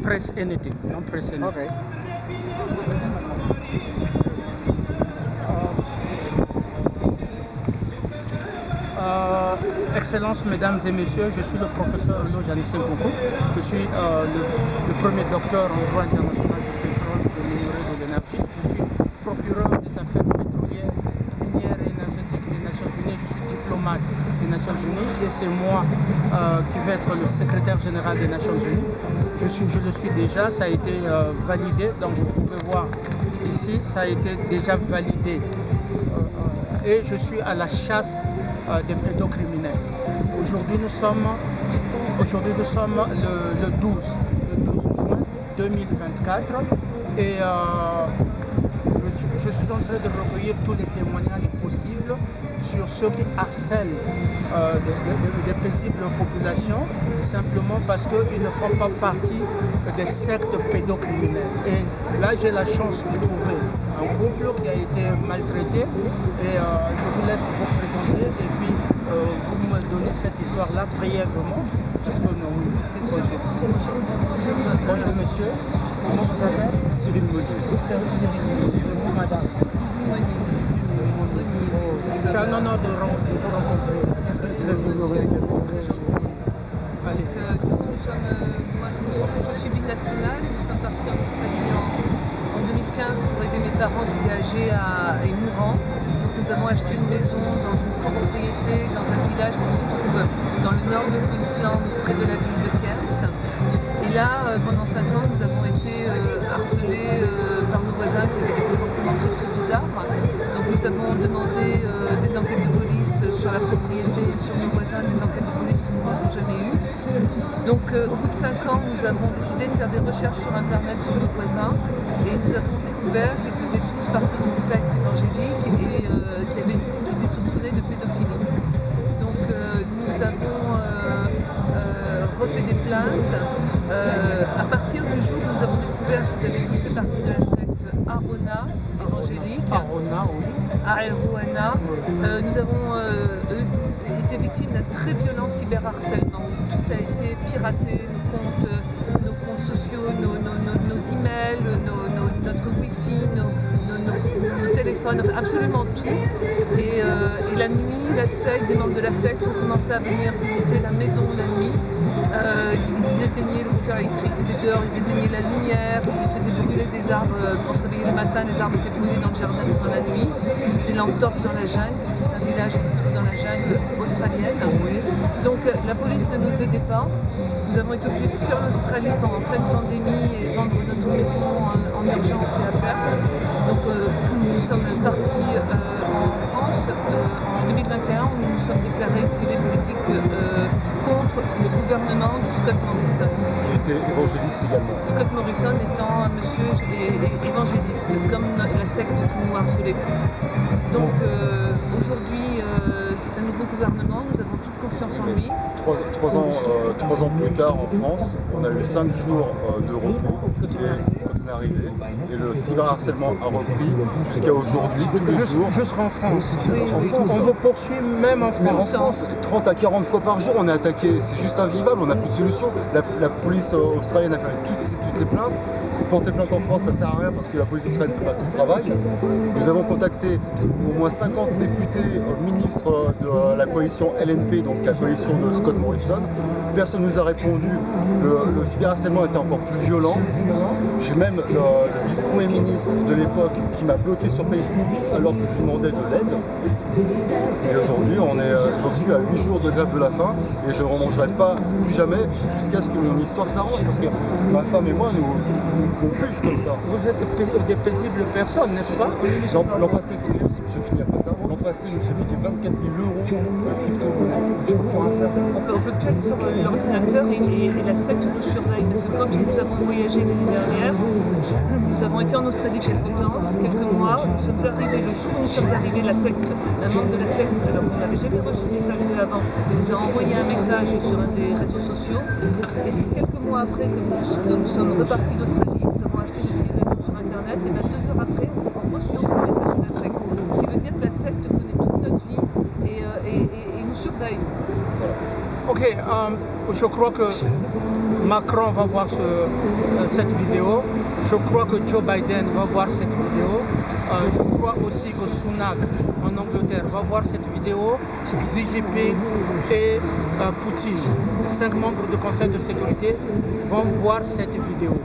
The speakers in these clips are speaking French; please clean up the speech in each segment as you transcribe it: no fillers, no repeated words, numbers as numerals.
press anything. Don't press anything. Okay. Excellences, mesdames et messieurs, je suis le professeur Lojani Senkoukou. Je suis le premier docteur en droit international du pétrole, de minerai et de l'énergie. Je suis procureur des affaires pétrolières, minières et énergétiques des Nations Unies. Je suis diplomate des Nations Unies et c'est moi qui vais être le secrétaire général des Nations Unies. Je le suis déjà, ça a été validé, donc vous pouvez voir ici, ça a été déjà validé. Et je suis à la chasse des pédocriminels. Aujourd'hui nous sommes le 12 juin 2024 et je suis en train de recueillir tous les témoignages possibles sur ceux qui harcèlent des paisibles populations simplement parce qu'ils ne font pas partie des sectes pédocriminelles. Et là j'ai la chance de trouver un couple qui a été maltraité et je vous laisse vous présenter et puis vous me donnez cette histoire-là brièvement. Parce que bonjour monsieur, comment vous appelez? Cyril Monnier. Cyril Monnier. Et vous madame? C'est un honneur de vous rencontrer. Très honoré. Très gentil. Allez. Je suis binationale, nous sommes partis en Australie en 2015 pour aider mes parents qui étaient âgés et mourants. Donc nous avons acheté une maison dans une copropriété dans un village qui se trouve dans le nord de Queensland, près de la ville de Cairns. Et là, pendant 5 ans, nous avons été harcelés par nos voisins qui avaient des comportements très très bizarres. Donc nous avons demandé des enquêtes de police sur la propriété, sur nos voisins, des enquêtes de police que nous n'avons jamais eues. Donc au bout de 5 ans, nous avons décidé de faire des recherches sur internet sur nos voisins et nous avons découvert qu'ils faisaient tous partie d'une secte évangélique et qui étaient soupçonnés de pédophilie. Donc nous avons refait des plaintes. À partir du jour où nous avons découvert qu'ils avaient tous fait partie de la secte Arona évangélique, Arona, oui. ARONA, nous avons été victimes d'un très violent cyberharcèlement. Tout a été piraté, nos comptes sociaux, nos emails, notre wifi, nos téléphones, enfin absolument tout. Et la nuit, des membres de la secte ont commencé à venir visiter la maison la nuit. Ils éteignaient le compteur électrique qui était dehors, ils éteignaient la lumière, ils faisaient brûler des arbres. On se réveillait le matin, les arbres étaient brûlés dans le jardin pendant la nuit. Des lampes torches dans la jungle, puisque c'est un village qui se trouve dans la jungle australienne. Donc la police ne nous aidait pas. Nous avons été obligés de fuir l'Australie pendant pleine pandémie et vendre notre maison en urgence et à perte. Donc nous sommes partis en France en 2021 où nous nous sommes déclarés exilés politiques contre le gouvernement de Scott Morrison. Il était évangéliste également. Scott Morrison étant un monsieur évangéliste, comme la secte qui nous harcelait. Donc aujourd'hui, c'est un nouveau gouvernement, nous avons toute confiance en lui. 3 ans plus tard en France, on a eu 5 jours de repos quand on est arrivé et le cyberharcèlement a repris jusqu'à aujourd'hui, tous les jours. Jusqu'en France. Oui, On vous poursuit même en Mais en France. France, 30 à 40 fois par jour, on est attaqué. C'est juste invivable, on n'a plus de solution. La police australienne a fait toutes les plaintes. Porter plainte en France, ça sert à rien parce que la police australienne ne fait pas son travail. Nous avons contacté au moins 50 députés, ministres de la coalition LNP, donc la coalition de Scott Morrison. Personne ne nous a répondu. Le cyberharcèlement était encore plus violent. J'ai même le vice-premier ministre de l'époque qui m'a bloqué sur Facebook alors que je demandais de l'aide. Et aujourd'hui, j'en suis à 8 jours de grève de la faim et je ne remangerai pas plus jamais jusqu'à ce que mon histoire s'arrange parce que ma femme et moi, nous vivons comme ça. Vous êtes des paisibles personnes, n'est-ce pas? L'an passé, écoutez, je finis après ça. L'an passé, je me suis payé 24 000 € de crypto-monnaie. Je peux plus rien faire. On peut plus aller sur l'ordinateur et la secte nous surveille parce que quand nous avons voyagé l'année dernière, nous avons été en Australie quelques mois, nous sommes arrivés, le jour où nous sommes arrivés, un membre de la secte, alors qu'on n'avait jamais reçu de message de l'avant, nous a envoyé un message sur un des réseaux sociaux et quelques mois après que nous sommes repartis d'Australie, nous avons acheté des billets d'avion sur internet et 2 heures après, nous avons reçu encore un message de la secte. Ce qui veut dire que la secte connaît toute notre vie et nous surveille. Ok, je crois que Macron va voir cette vidéo. Je crois que Joe Biden va voir cette vidéo. Je crois aussi que Sunak en Angleterre va voir cette vidéo. Xi Jinping et Poutine, les 5 membres du Conseil de sécurité, vont voir cette vidéo.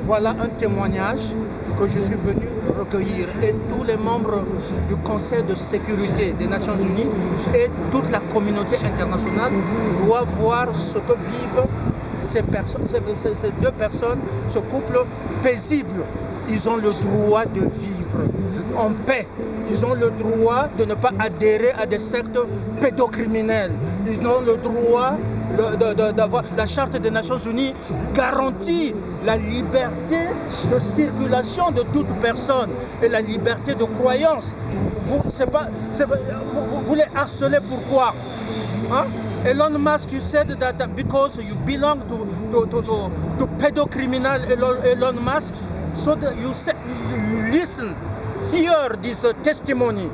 Voilà un témoignage que je suis venu recueillir. Et tous les membres du Conseil de sécurité des Nations Unies et toute la communauté internationale doivent voir ce que vivent ces deux personnes, ce couple paisible. Ils ont le droit de vivre en paix. Ils ont le droit de ne pas adhérer à des sectes pédocriminels. Ils ont le droit d'avoir... La Charte des Nations Unies garantit la liberté de circulation de toute personne et la liberté de croyance. Vous les harcelez pourquoi? Hein? Elon Musk, you said that because you belong to pedocriminal Elon Musk, so that you listen, hear this testimony.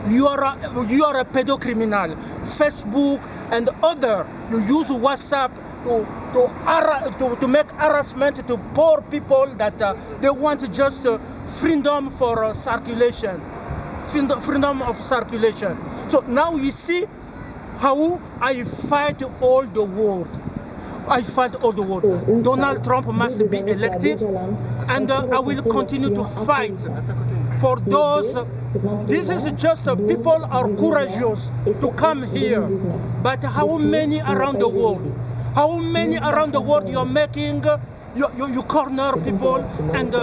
You are a pedocriminal. Facebook and other, you use WhatsApp to make harassment to poor people that they want just freedom for circulation, freedom of circulation. So now you see how I fight all the world. I fight all the world. Donald Trump must be elected, and I will continue to fight for those. This is just people are courageous to come here, but how many around the world? How many around the world you are making? You corner people and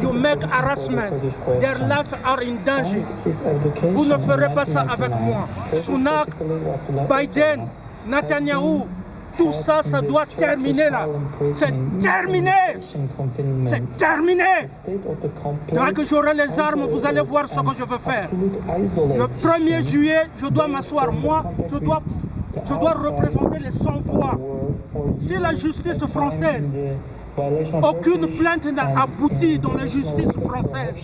you make harassment. Their lives are in danger. Vous ne ferez pas ça avec moi. Sunak, Biden, Netanyahu, tout ça, ça doit terminer là. C'est terminé. C'est terminé. Dès que j'aurai les armes, vous allez voir ce que je veux faire. Le 1er juillet, je dois m'asseoir. Moi, je dois représenter les sans-voix. Si la justice française, aucune plainte n'a abouti dans la justice française.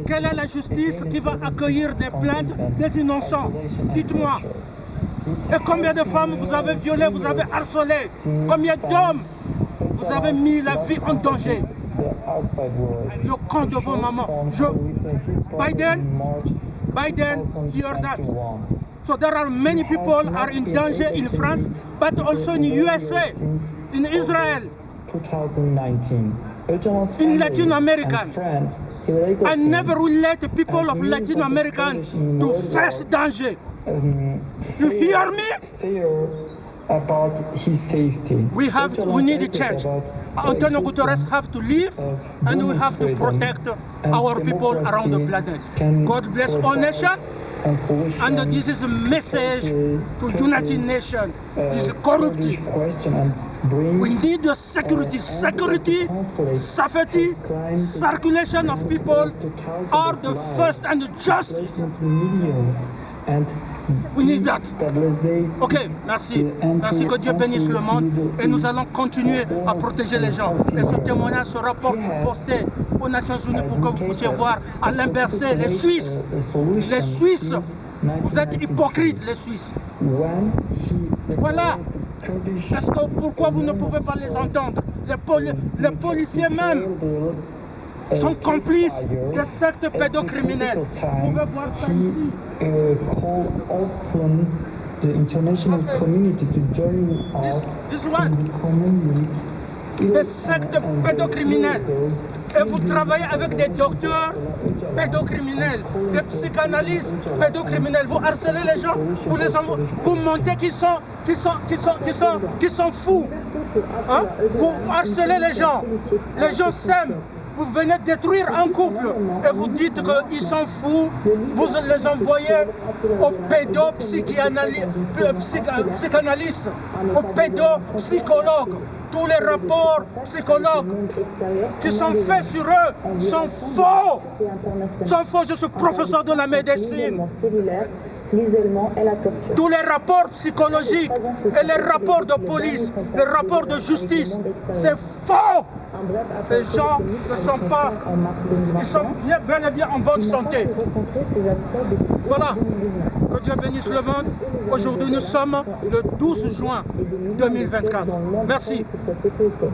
Quelle est la justice qui va accueillir des plaintes des innocents? Dites-moi. Et combien de femmes vous avez violées, vous avez harcelées? Combien d'hommes vous avez mis la vie en danger? Le camp de vos mamans. Biden, hear that. So there are many people are in danger in France, but also in USA, in Israel, in Latin America. I never will let the people of Latin America to face danger. You hear me? About his safety. We need a change. Antonio Guterres have to leave, and we have to protect our people around the planet. God bless all nations. And this is a message to United Nations. It's corrupted. We need the security, safety, circulation of people are the first, and the justice. We need that. Ok, merci. Merci, que Dieu bénisse le monde. Et nous allons continuer à protéger les gens. Et ce témoignage sera posté aux Nations Unies pour que vous puissiez voir à l'inversé les Suisses. Les Suisses, vous êtes hypocrites, les Suisses. Voilà. Pourquoi vous ne pouvez pas les entendre? Les policiers même sont complices des sectes pédocriminels. Vous pouvez voir ça ici. The international community to join us This one. Des sectes pédocriminels. Et vous travaillez avec des docteurs pédocriminels, des psychanalystes pédocriminels. Vous harcelez les gens, vous montez qu'ils sont fous. Hein? Vous harcelez les gens. Les gens s'aiment. Vous venez détruire un couple et vous dites qu'ils sont fous, vous les envoyez aux pédopsychanalystes, aux pédopsychologues. Tous les rapports psychologues qui sont faits sur eux sont faux. Sont faux, je suis professeur de la médecine. L'isolement et la torture. Tous les rapports psychologiques et les rapports de police, les rapports de justice, c'est faux. Ces gens ne sont pas, ils sont bien et bien en bonne santé. Voilà. Que Dieu bénisse le monde. Aujourd'hui, nous sommes le 12 juin 2024. Merci. Pour sa sécurité.